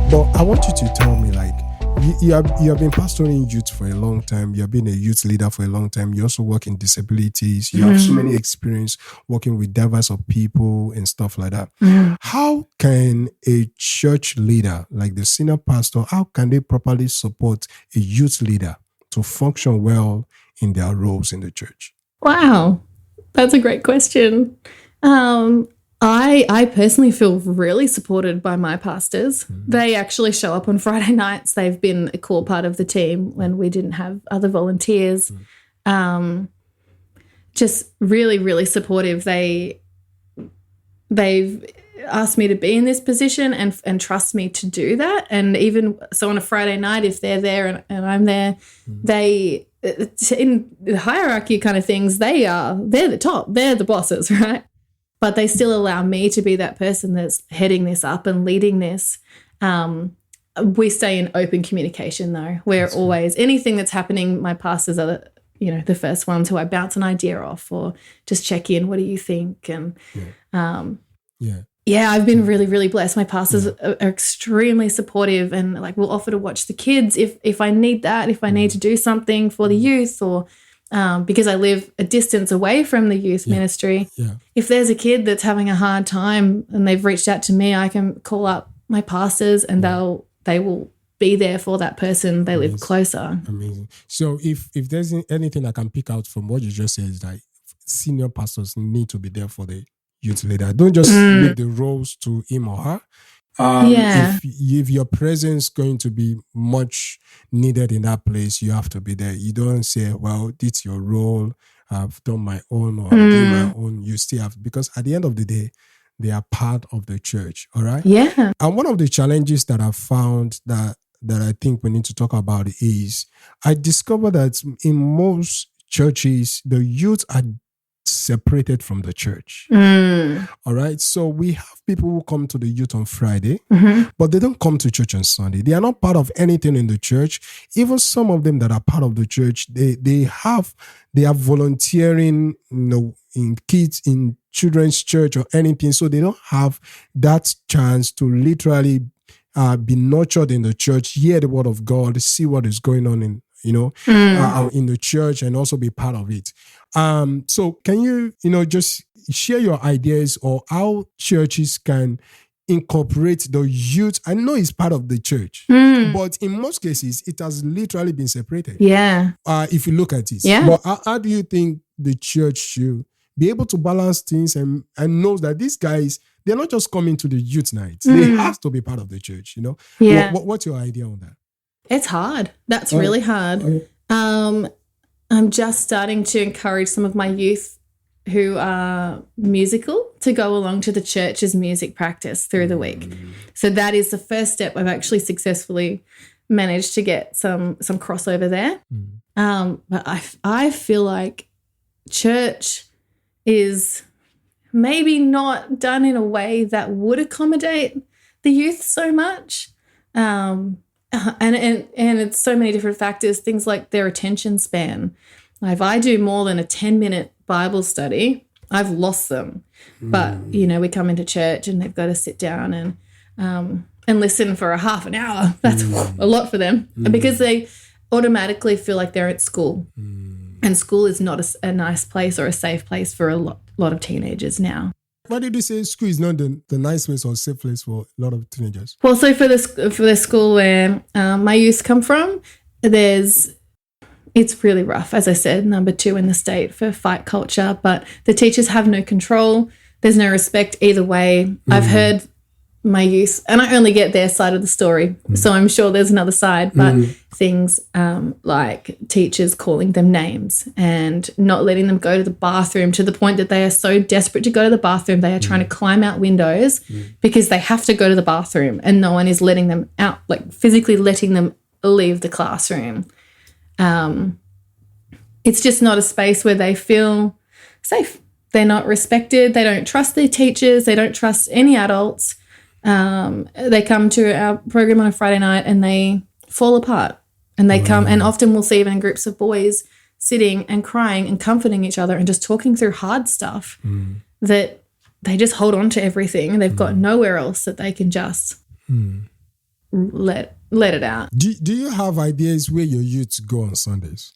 But I want you to tell me, like, you have been pastoring youth for a long time. You have been a youth leader for a long time. You also work in disabilities. You have so many experience working with diverse of people and stuff like that. How can a church leader, like the senior pastor, how can they properly support a youth leader to function well in their roles in the church? Wow, that's a great question. I personally feel really supported by my pastors. They actually show up on Friday nights. They've been a core part of the team when we didn't have other volunteers. Just really, really supportive. They've asked me to be in this position and trust me to do that. And even so on a Friday night, if they're there and I'm there, they, in the hierarchy kind of things, they're the top. They're the bosses, right? But they still allow me to be that person that's heading this up and leading this. We stay in open communication, though. We're always, anything that's happening, my pastors are the first ones who I bounce an idea off or just check in. What do you think? And I've been really, really blessed. My pastors are extremely supportive and will offer to watch the kids if I need that, if I need to do something for the youth or because I live a distance away from the youth ministry. If there's a kid that's having a hard time and they've reached out to me, I can call up my pastors and they will be there for that person. They live closer. Amazing. So if there's anything I can pick out from what you just said is that senior pastors need to be there for the youth leader. Don't just leave the roles to him or her. If your presence is going to be much needed in that place, you have to be there. You don't say, well, it's your role. I've done my own or I'll do my own. You still have, because at the end of the day, they are part of the church. All right. Yeah. And one of the challenges that I've found that I think we need to talk about is I discovered that in most churches, the youth are separated from the church. All right. So we have people who come to the youth on Friday, but they don't come to church on Sunday. They are not part of anything in the church. Even some of them that are part of the church, they are volunteering, in kids, in children's church or anything. So they don't have that chance to literally be nurtured in the church, hear the word of God, see what is going on in the church and also be part of it. So can you, just share your ideas or how churches can incorporate the youth? I know it's part of the church, but in most cases, it has literally been separated. Yeah. If you look at it. Yeah. But how do you think the church should be able to balance things and knows that these guys, they're not just coming to the youth nights. They have to be part of the church, Yeah. What's your idea on that? It's hard. That's really hard. I'm just starting to encourage some of my youth who are musical to go along to the church's music practice through the week. So that is the first step. I've actually successfully managed to get some crossover there. But I feel like church is maybe not done in a way that would accommodate the youth so much. And it's so many different factors, things like their attention span. If I do more than a 10-minute Bible study, I've lost them. But, we come into church and they've got to sit down and listen for a half an hour. That's a lot for them because they automatically feel like they're at school. And school is not a nice place or a safe place for a lot of teenagers now. Why did you say school is not the nice place or safe place for a lot of teenagers? Well, so for the school where my youth come from, it's really rough, as I said, number 2 in the state for fight culture, but the teachers have no control. There's no respect either way. I've heard my youth, and I only get their side of the story, so I'm sure there's another side, but things like teachers calling them names and not letting them go to the bathroom to the point that they are so desperate to go to the bathroom, they are trying to climb out windows because they have to go to the bathroom and no one is letting them out, physically letting them leave the classroom. It's just not a space where they feel safe. They're not respected. They don't trust their teachers. They don't trust any adults. They come to our program on a Friday night and they fall apart. And they come, and often we'll see even groups of boys sitting and crying and comforting each other and just talking through hard stuff that they just hold on to everything and they've got nowhere else that they can just let it out. Do you have ideas where your youth go on Sundays?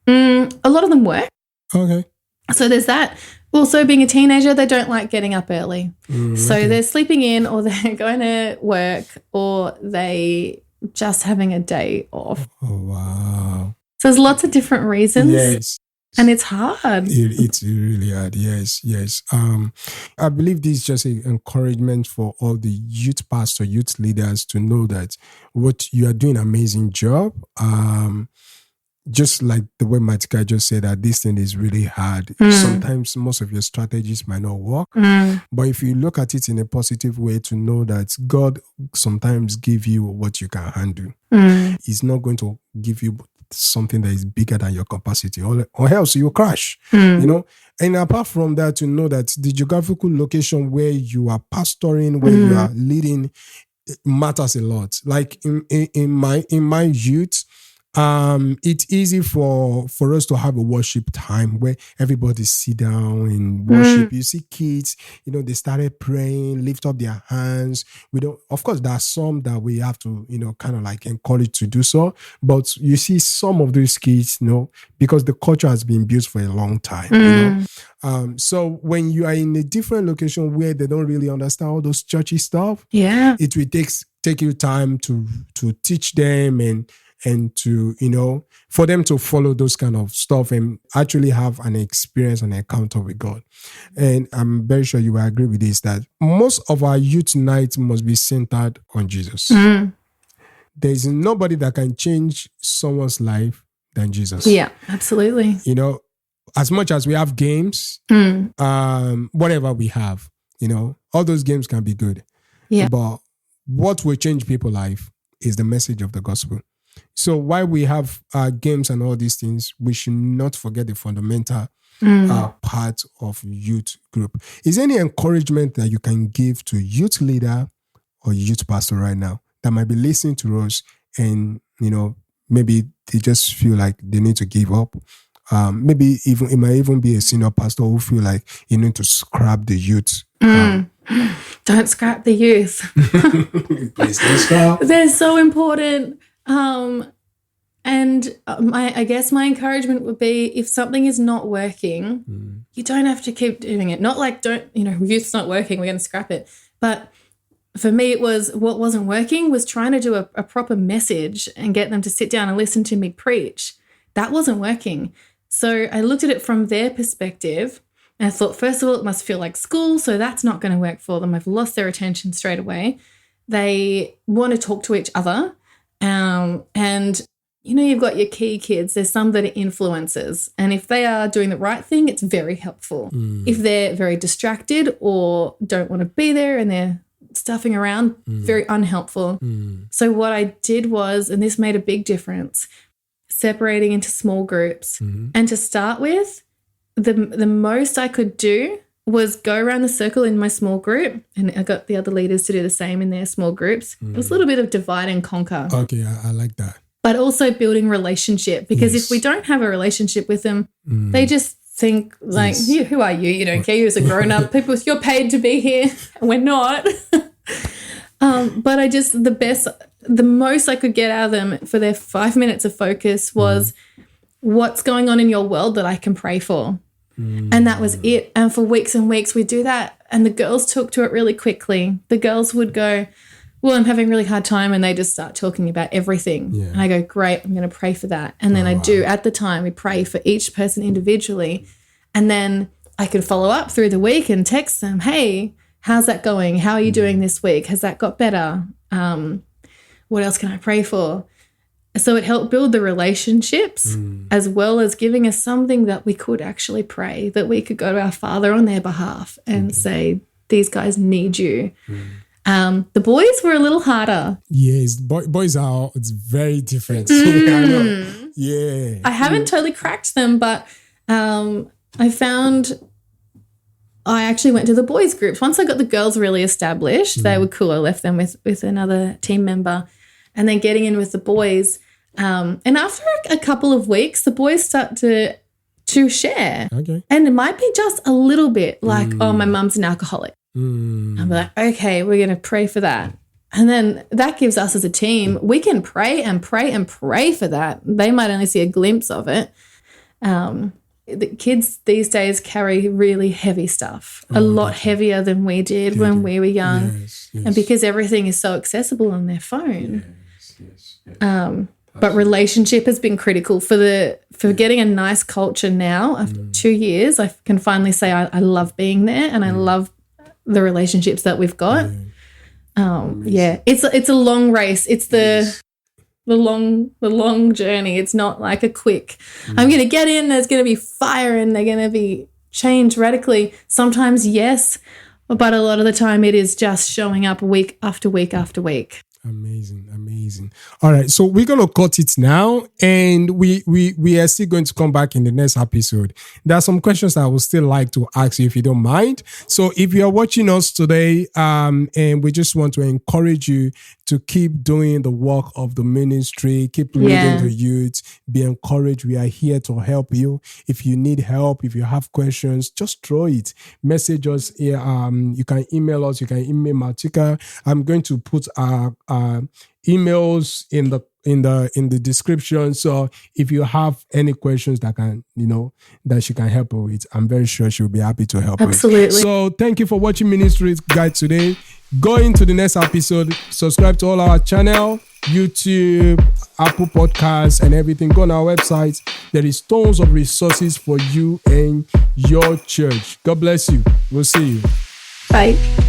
A lot of them work. Okay. So there's that. Also, being a teenager, they don't like getting up early. So they're sleeping in, or they're going to work, or they just having a day off. Oh, wow. So there's lots of different reasons. Yes. And it's hard. It's really hard. Yes. I believe this is just an encouragement for all the youth pastors, youth leaders to know that what you are doing an amazing job. Just like the way Matika just said, that this thing is really hard. Sometimes most of your strategies might not work. But if you look at it in a positive way, to know that God sometimes give you what you can handle. He's not going to give you something that is bigger than your capacity, or else you will crash. You know. And apart from that, to know that the geographical location where you are pastoring, where you are leading, matters a lot. Like in my youth, it's easy for us to have a worship time where everybody sit down and worship. You see kids, they started praying, lift up their hands. We don't, of course, there are some that we have to, kind of like encourage to do so. But you see some of those kids, because the culture has been built for a long time, so when you are in a different location where they don't really understand all those churchy stuff, it will take you time to teach them and to, for them to follow those kind of stuff and actually have an experience, an encounter with God. And I'm very sure you will agree with this, that most of our youth nights must be centered on Jesus. There is nobody that can change someone's life than Jesus. Yeah, absolutely. As much as we have games, whatever we have, all those games can be good. Yeah. But what will change people's life is the message of the gospel. So while we have games and all these things, we should not forget the fundamental part of youth group. Is there any encouragement that you can give to youth leader or youth pastor right now that might be listening to us and, maybe they just feel like they need to give up? Maybe even it might even be a senior pastor who feel like you need to scrap the youth. Don't scrap the youth. Please don't scrap. They're so important. And I guess my encouragement would be, if something is not working, you don't have to keep doing it. Not like youth's not working, we're going to scrap it. But for me, it was what wasn't working was trying to do a proper message and get them to sit down and listen to me preach. That wasn't working. So I looked at it from their perspective and I thought, first of all, it must feel like school. So that's not going to work for them. I've lost their attention straight away. They want to talk to each other. And you've got your key kids. There's some that are influencers. And if they are doing the right thing, it's very helpful. If they're very distracted or don't want to be there and they're stuffing around, very unhelpful. So what I did was, and this made a big difference, separating into small groups. And to start with, the most I could do was go around the circle in my small group, and I got the other leaders to do the same in their small groups. It was a little bit of divide and conquer. Okay, I like that. But also building relationship, because if we don't have a relationship with them, they just think like, who are you? You don't care. You're as a grown-up. People, you're paid to be here, and we're not. But the most I could get out of them for their 5 minutes of focus was what's going on in your world that I can pray for. And that was it. And for weeks and weeks we'd do that. And the girls took to it really quickly. The girls would go, well, I'm having a really hard time. And they just start talking about everything. Yeah. And I go, great, I'm going to pray for that. And then at the time, we pray for each person individually. And then I could follow up through the week and text them, hey, how's that going? How are you doing this week? Has that got better? What else can I pray for? So it helped build the relationships as well as giving us something that we could actually pray, that we could go to our Father on their behalf and say, these guys need you. The boys were a little harder. Yes, boys are, it's very different. I know. Yeah. I haven't totally cracked them, but I found I actually went to the boys groups. Once I got the girls really established, they were cool. I left them with another team member. And then getting in with the boys. And after a couple of weeks, the boys start to share. Okay. And it might be just a little bit like, oh, my mum's an alcoholic. I'm like, okay, we're going to pray for that. And then that gives us as a team, we can pray and pray and pray for that. They might only see a glimpse of it. The kids these days carry really heavy stuff, a lot heavier than we did when we were young. Yes. And because everything is so accessible on their phone. But relationship has been critical for getting a nice culture now. After 2 years, I can finally say I love being there and I love the relationships that we've got. It's a long race. It's the long journey. It's not like a quick, I'm going to get in, there's going to be fire and they're going to be changed radically. Sometimes, yes, but a lot of the time it is just showing up week after week after week. Amazing. All right, so we're gonna cut it now, and we are still going to come back in the next episode. There are some questions that I would still like to ask you if you don't mind. So if you are watching us today, and we just want to encourage you to keep doing the work of the ministry, keep leading the youth, be encouraged. We are here to help you. If you need help, if you have questions, just throw it. Message us here. You can email us. You can email Matika. I'm going to put our emails in the description. So if you have any questions that she can help you with, I'm very sure she'll be happy to help. Absolutely. So thank you for watching Ministry Guide today. Go into the next episode. Subscribe to all our channel, YouTube, Apple Podcasts, and everything. Go on our website. There is tons of resources for you and your church. God bless you. We'll see you. Bye.